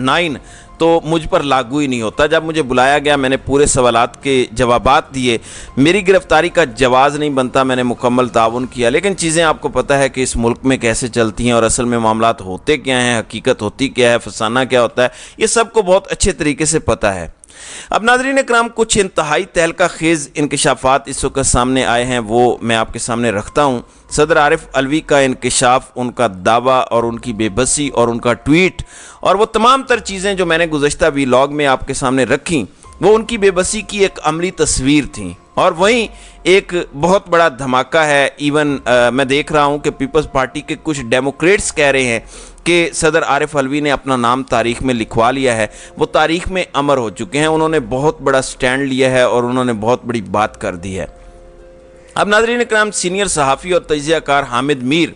9 تو مجھ پر لاگو ہی نہیں ہوتا۔ جب مجھے بلایا گیا میں نے پورے سوالات کے جوابات دیے، میری گرفتاری کا جواز نہیں بنتا، میں نے مکمل تعاون کیا، لیکن چیزیں آپ کو پتہ ہے کہ اس ملک میں کیسے چلتی ہیں اور اصل میں معاملات ہوتے کیا ہیں، حقیقت ہوتی کیا ہے، فسانہ کیا ہوتا ہے، یہ سب کو بہت اچھے طریقے سے پتہ ہے۔ اب ناظرین کرام، کچھ انتہائی تہلکہ خیز انکشافات اس وقت سامنے آئے ہیں، وہ میں آپ کے سامنے رکھتا ہوں۔ صدر عارف علوی کا انکشاف، ان کا دعویٰ اور ان کی بے بسی اور ان کا ٹویٹ اور وہ تمام تر چیزیں جو میں نے گزشتہ ویلاگ میں آپ کے سامنے رکھیں، وہ ان کی بے بسی کی ایک عملی تصویر تھیں۔ اور وہیں ایک بہت بڑا دھماکہ ہے، ایون میں دیکھ رہا ہوں کہ پیپلز پارٹی کے کچھ ڈیموکریٹس کہہ رہے ہیں کہ صدر عارف علوی نے اپنا نام تاریخ میں لکھوا لیا ہے، وہ تاریخ میں امر ہو چکے ہیں، انہوں نے بہت بڑا سٹینڈ لیا ہے اور انہوں نے بہت بڑی بات کر دی ہے۔ اب ناظرین اکرام، سینئر صحافی اور تجزیہ کار حامد میر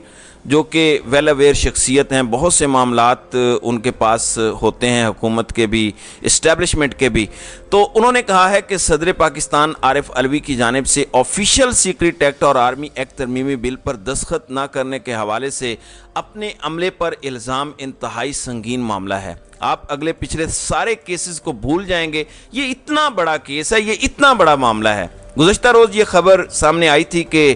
جو کہ ویل اویئر شخصیت ہیں، بہت سے معاملات ان کے پاس ہوتے ہیں، حکومت کے بھی، اسٹیبلشمنٹ کے بھی، تو انہوں نے کہا ہے کہ صدر پاکستان عارف علوی کی جانب سے آفیشیل سیکریٹ ایکٹ اور آرمی ایکٹ ترمیمی بل پر دستخط نہ کرنے کے حوالے سے اپنے عملے پر الزام انتہائی سنگین معاملہ ہے۔ آپ اگلے پچھلے سارے کیسز کو بھول جائیں گے، یہ اتنا بڑا کیس ہے، یہ اتنا بڑا معاملہ ہے۔ گزشتہ روز یہ خبر سامنے آئی تھی کہ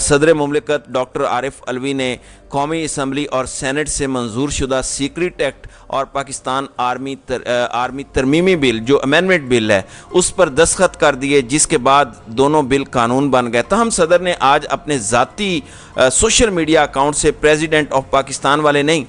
صدر مملکت ڈاکٹر عارف علوی نے قومی اسمبلی اور سینٹ سے منظور شدہ سیکریٹ ایکٹ اور پاکستان آرمی ترمیمی بل جو امینڈمنٹ بل ہے اس پر دستخط کر دیے، جس کے بعد دونوں بل قانون بن گئے۔ تاہم صدر نے آج اپنے ذاتی سوشل میڈیا اکاؤنٹ سے، پریزیڈنٹ آف پاکستان والے نہیں،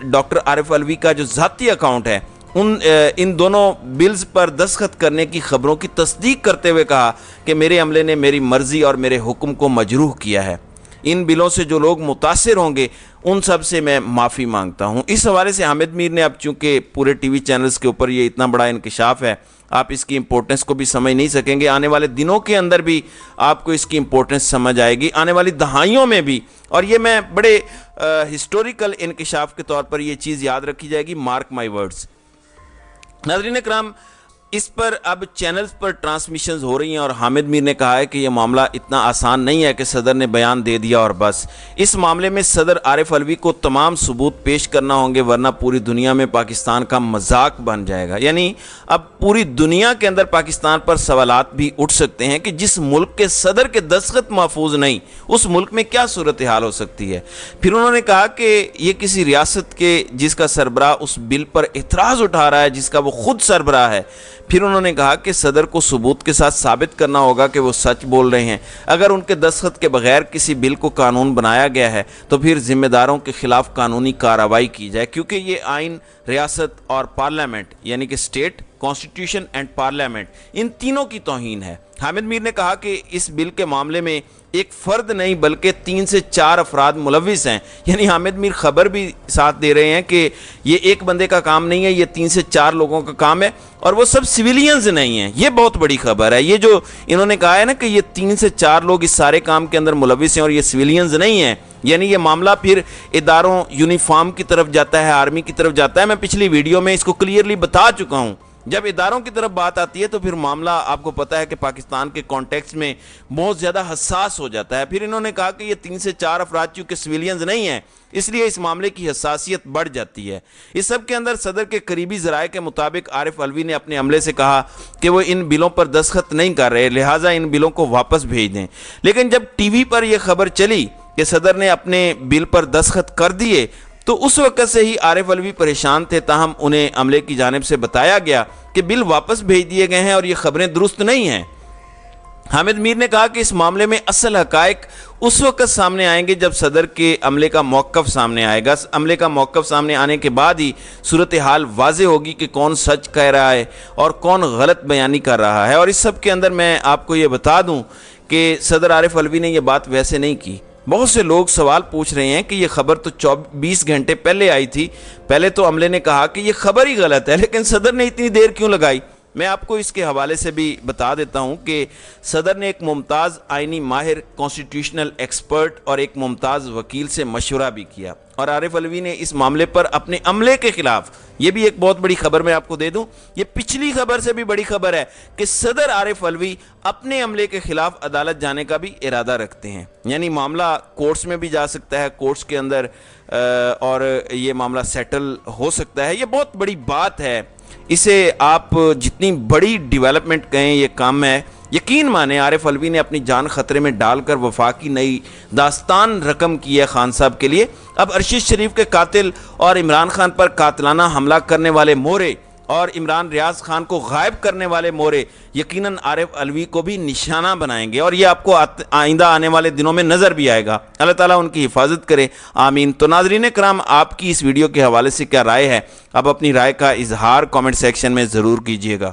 ڈاکٹر عارف علوی کا جو ذاتی اکاؤنٹ ہے، ان دونوں بلز پر دستخط کرنے کی خبروں کی تصدیق کرتے ہوئے کہا کہ میرے عملے نے میری مرضی اور میرے حکم کو مجروح کیا ہے۔ ان بلوں سے جو لوگ متاثر ہوں گے ان سب سے میں معافی مانگتا ہوں۔ اس حوالے سے حامد میر نے، اب چونکہ پورے ٹی وی چینلز کے اوپر یہ اتنا بڑا انکشاف ہے، آپ اس کی امپورٹنس کو بھی سمجھ نہیں سکیں گے، آنے والے دنوں کے اندر بھی آپ کو اس کی امپورٹنس سمجھ آئے گی، آنے والی دہائیوں میں بھی، اور یہ میں بڑے ہسٹوریکل انکشاف کے طور پر یہ چیز یاد رکھی جائے گی، مارک مائی ورڈز۔ ناظرین اکرام، اس پر اب چینلز پر ٹرانسمیشنز ہو رہی ہیں اور حامد میر نے کہا ہے کہ یہ معاملہ اتنا آسان نہیں ہے کہ صدر نے بیان دے دیا اور بس۔ اس معاملے میں صدر عارف علوی کو تمام ثبوت پیش کرنا ہوں گے، ورنہ پوری دنیا میں پاکستان کا مذاق بن جائے گا۔ یعنی اب پوری دنیا کے اندر پاکستان پر سوالات بھی اٹھ سکتے ہیں کہ جس ملک کے صدر کے دستخط محفوظ نہیں، اس ملک میں کیا صورتحال ہو سکتی ہے۔ پھر انہوں نے کہا کہ یہ کسی ریاست کے جس کا سربراہ اس بل پر اعتراض اٹھا رہا ہے، جس کا وہ خود سربراہ ہے، پھر انہوں نے کہا کہ صدر کو ثبوت کے ساتھ ثابت کرنا ہوگا کہ وہ سچ بول رہے ہیں۔ اگر ان کے دستخط کے بغیر کسی بل کو قانون بنایا گیا ہے تو پھر ذمہ داروں کے خلاف قانونی کارروائی کی جائے، کیونکہ یہ آئین، ریاست اور پارلیمنٹ، یعنی کہ اسٹیٹ کانسٹیٹیوشن اینڈ پارلیمنٹ، ان تینوں کی توہین ہے۔ حامد میر نے کہا کہ اس بل کے معاملے میں ایک فرد نہیں بلکہ 3 سے 4 افراد ملوث ہیں، یعنی حامد میر خبر بھی ساتھ دے رہے ہیں کہ یہ ایک بندے کا کام نہیں ہے، یہ 3 سے 4 لوگوں کا کام ہے، اور وہ سب سویلینز نہیں ہیں۔ یہ بہت بڑی خبر ہے، یہ جو انہوں نے کہا ہے نا کہ یہ 3 سے 4 لوگ اس سارے کام کے اندر ملوث ہیں اور یہ سویلینز نہیں ہیں، یعنی یہ معاملہ پھر اداروں، یونیفارم کی طرف جاتا ہے، آرمی کی طرف جاتا ہے۔ میں پچھلی ویڈیو میں اس کو کلیئرلی بتا چکا ہوں، جب اداروں کی طرف بات آتی ہے تو پھر معاملہ آپ کو پتہ ہے کہ پاکستان کے کانٹیکسٹ میں بہت زیادہ حساس ہو جاتا ہے۔ پھر انہوں نے کہا کہ یہ 3 سے 4 افراد چونکہ سویلینز نہیں ہیں، اس لیے اس معاملے کی حساسیت بڑھ جاتی ہے۔ اس سب کے اندر صدر کے قریبی ذرائع کے مطابق عارف علوی نے اپنے عملے سے کہا کہ وہ ان بلوں پر دستخط نہیں کر رہے، لہٰذا ان بلوں کو واپس بھیج دیں۔ لیکن جب ٹی وی پر یہ خبر چلی کہ صدر نے اپنے بل پر دستخط کر دیے تو اس وقت سے ہی عارف علوی پریشان تھے، تاہم انہیں عملے کی جانب سے بتایا گیا کہ بل واپس بھیج دیے گئے ہیں اور یہ خبریں درست نہیں ہیں۔ حامد میر نے کہا کہ اس معاملے میں اصل حقائق اس وقت سامنے آئیں گے جب صدر کے عملے کا موقف سامنے آئے گا۔ عملے کا موقف سامنے آنے کے بعد ہی صورتحال واضح ہوگی کہ کون سچ کہہ رہا ہے اور کون غلط بیانی کر رہا ہے۔ اور اس سب کے اندر میں آپ کو یہ بتا دوں کہ صدر عارف علوی نے یہ بات ویسے نہیں کی۔ بہت سے لوگ سوال پوچھ رہے ہیں کہ یہ خبر تو 20 گھنٹے پہلے آئی تھی، پہلے تو عملے نے کہا کہ یہ خبر ہی غلط ہے، لیکن صدر نے اتنی دیر کیوں لگائی؟ میں آپ کو اس کے حوالے سے بھی بتا دیتا ہوں کہ صدر نے ایک ممتاز آئینی ماہر، کانسٹیٹیوشنل ایکسپرٹ اور ایک ممتاز وکیل سے مشورہ بھی کیا، اور عارف علوی نے اس معاملے پر اپنے عملے کے خلاف، یہ بھی ایک بہت بڑی خبر میں آپ کو دے دوں، یہ پچھلی خبر سے بھی بڑی خبر ہے کہ صدر عارف علوی اپنے عملے کے خلاف عدالت جانے کا بھی ارادہ رکھتے ہیں، یعنی معاملہ کورٹس میں بھی جا سکتا ہے، کورٹس کے اندر اور یہ معاملہ سیٹل ہو سکتا ہے۔ یہ بہت بڑی بات ہے، اسے آپ جتنی بڑی ڈیولپمنٹ کہیں یہ کام ہے، یقین مانیں عارف علوی نے اپنی جان خطرے میں ڈال کر وفاقی نئی داستان رقم کی ہے خان صاحب کے لیے۔ اب ارشد شریف کے قاتل اور عمران خان پر قاتلانہ حملہ کرنے والے مورے اور عمران ریاض خان کو غائب کرنے والے مورے یقیناً عارف علوی کو بھی نشانہ بنائیں گے، اور یہ آپ کو آئندہ آنے والے دنوں میں نظر بھی آئے گا۔ اللہ تعالیٰ ان کی حفاظت کرے، آمین۔ تو ناظرین کرام، آپ کی اس ویڈیو کے حوالے سے کیا رائے ہے؟ آپ اپنی رائے کا اظہار کامنٹ سیکشن میں ضرور کیجیے گا۔